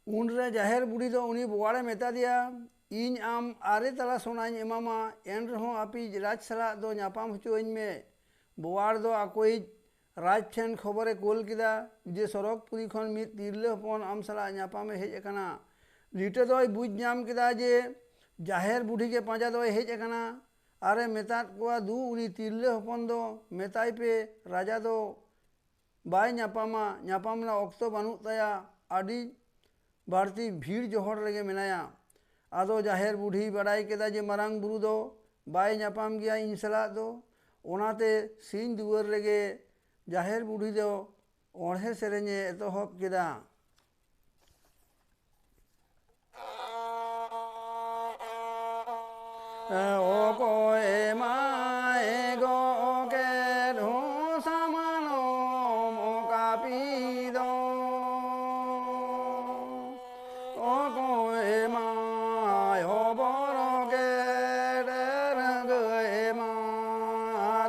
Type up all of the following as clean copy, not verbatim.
उनरे जाहेर बुढ़ी दो उनी बोवाड़े मेता दिया इन आम आरे तला सोनाई एमामा एन रहो आपी राज सला दो नापाम हचोइन में बोवाड़ दो आकोई राज ठेन खबरे कोल किदा जे सरक पुरी खन मित तिरले हपन आम सला नापामे हेज एकना लिटे दो बुझ नाम किदा जे जाहेर बुढ़ी के पांजा दो हेज एकना आरे मेता को दू उनी तिरले हपन दो मेताई पे राजा दो बाय नापामा नापामना ऑक्तो बानु तया आदि बाड़ती भीड़ जोहर रेगे मेनाया आदो जाहेर बुढ़ी बड़ाई केदा जे मरांग बुरु दो बाय नापाम गया इन सला दो ओनाते सीन दुवर रेगे जाहेर बुढ़ी दो ओढ़े सेरेंगे एतोहब केदा ओ कोए माए गो के ढो सामानो मोका पी दो ओ कोए माय हो बोरो के डर गए मा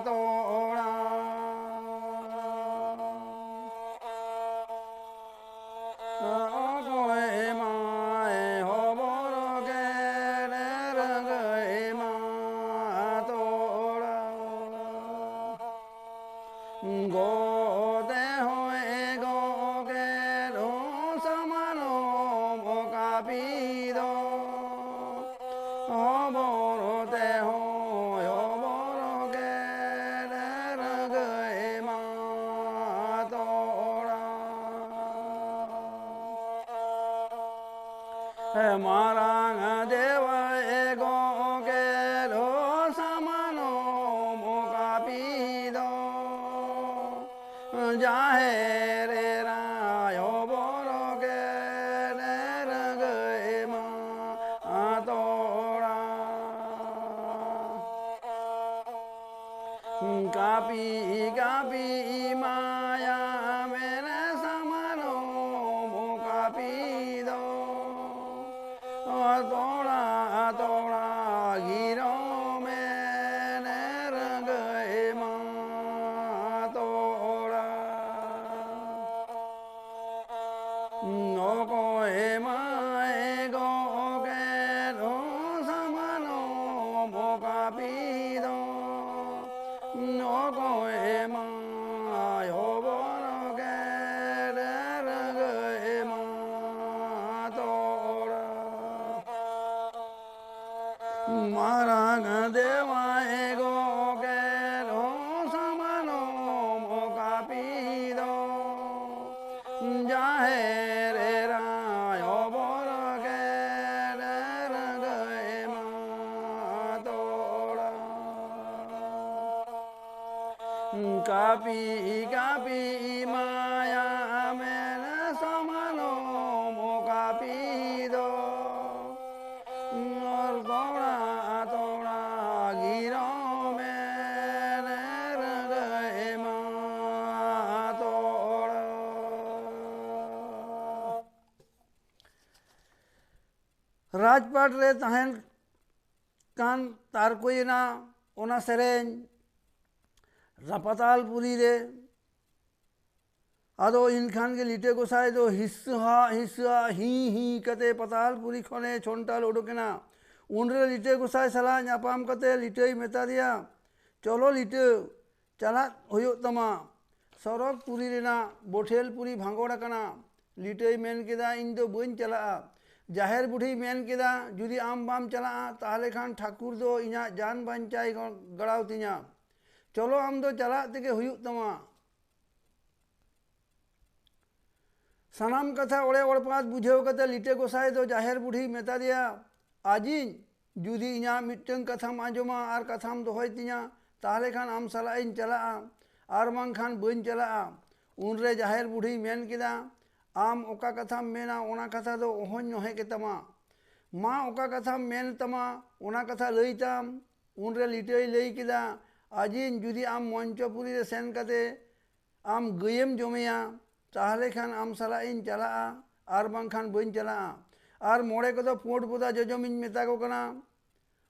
तोड़ा ओ कोए माय हो बोरो के डर गए मा तोड़ा गोते होए गो के ढो समानो मोका पी दो ओ बोरोते हो बोरो के डर गए मा तोड़ा मारांग देव एगो के ढो समानो मोका पी दो जाहे रे रायो बोरो के डर गए मा तोड़ा कापी कापी माया मेरे समानो मोका पी दो तोड़ा तोड़ा गिरो मेरे रंग मा तोड़ा नो कोए माए गो के ढो समानो मोका पी दो नो कोए मायो बोरो के डर गए मा तोड़ा मारांग देवा एगो के ढो समानो मोका पी दो जाहे रे रायो बोरो के डर गए मा तोड़ा कापी कापी माया मेरे समानो मोका पी दो और तोड़ा तोड़ा गिरो मेरे रंग मा तोड़ा राजपाट रे तहन कान तार कोई ना ओना सेरेन रापाताल पुरी रे आदो इनखान के लिटे गोसाई दो हिस्सा ही कते पताल पुरी खने छोंटाल उडोकेना उनरे लिटे गोसाई सला नापाम कते लिटे मेता दिया चलो लिटे चला होयो तमा सरक पुरी रेना बोठेल पुरी भांगोड़ा कना लिटे मेन केदा इन दो बन चला जाहेर बुढ़ी मेन केदा जुदी आम बाम चला ताहले खान ठाकुर दो इना जान बांचाई गड़ाव तिना चलो आम दो चला तेके हुयुग तमा सानाम कथा ओड़े ओड़पात बुझेव कते लिटे गोसाई दो जाहेर बुढ़ी मेता दिया आजिन जुदी इना मिट्टन कथाम आंजोमा आर कथाम दोहय तिना ताहले खान आम सला इन चला आर मान खान बन चला उनरे जाहेर बुढ़ी मेन केदा आम ओका कथाम मेना ओना कथा दो ओहन नहे के तमा मा ओका कथाम मेन तमा ओना कथा लईताम उनरे लिटे लई केदा आजिन जुदी आम मंचपुरी रे सेन कते आम गयम जमेया ताहले खान आम सला इन चला आर बांखान बन चला आर मोड़े को पुट बोदा जजमिन मेता को कना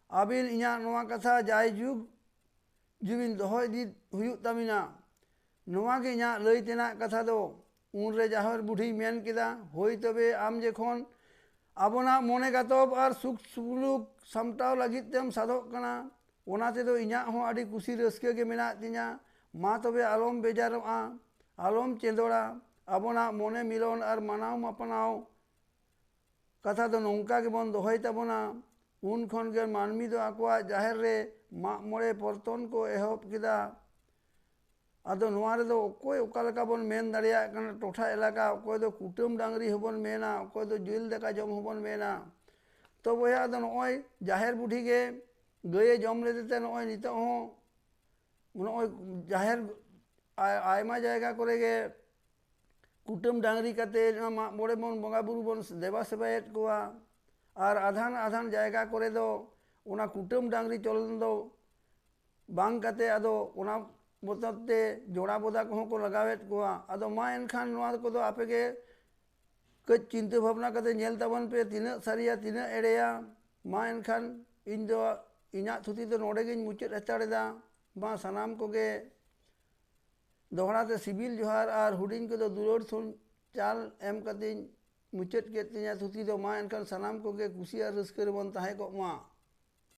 आबिन इना नोआ कथा जाय जुग जुबिन दोहय दी हुयुग तामिना नोआ के इना लई तेना कथा दो उनरे जाहर बुढ़ी मेन किदा होई तबे आम जेखोन आबोना मोने गातब और सुख सुलुक सामटाव लगित तेम साधक कना ओना तेदो इन्या हो आदि कुसी रस्के के मेना तिnya मा तबे आलम बेजारोआ आलम चेंदोड़ा आबोना मोने मिलन और मानाव मापनाव कथा दो नौका के बन दोहई तबोना उन खन के मानमी दो आकुआ जाहिर रे माग मोड़े परतन को एहब किदा आदो नोआरे दो कोई ओकालका बन मेन दाड़िया कना टोठा एलाका कोई दो कुटुम डांगरी होबन मेना कोई दो जुल देका जम होबन मेना तो बोया आदो नोय जाहिर बुढ़ी के गए जम लेते नोय नितो हो नोय जाहिर आयमा जायगा करेगे कुटुम डांगरी काते माग मोड़े बन बंगा बुरु बन देवा सेबायत कोआ और आधान आधान जायगा करे दो उना कुटुम डांगरी चलन दो बांग काते आदो उना बोतते जोड़ा बोदा को लगावेत कोआ आदो मा एनखान नोआ को दो आपे के कच चिंता भावना काते नेल ताबन पे तिना सारिया तिना एड़ेया मा एनखान इन दो इना थुती दो नोडे गिन मुचेत हताड़ेदा मा सनाम को के दोहराते सिबिल जोहार और हुडिंग को दो दुलोड़ सुन चाल एम कतिन मुचेत के तिना थुती दो मा एनखान सनाम को के कुसिया रस्के बन ताहे को मा।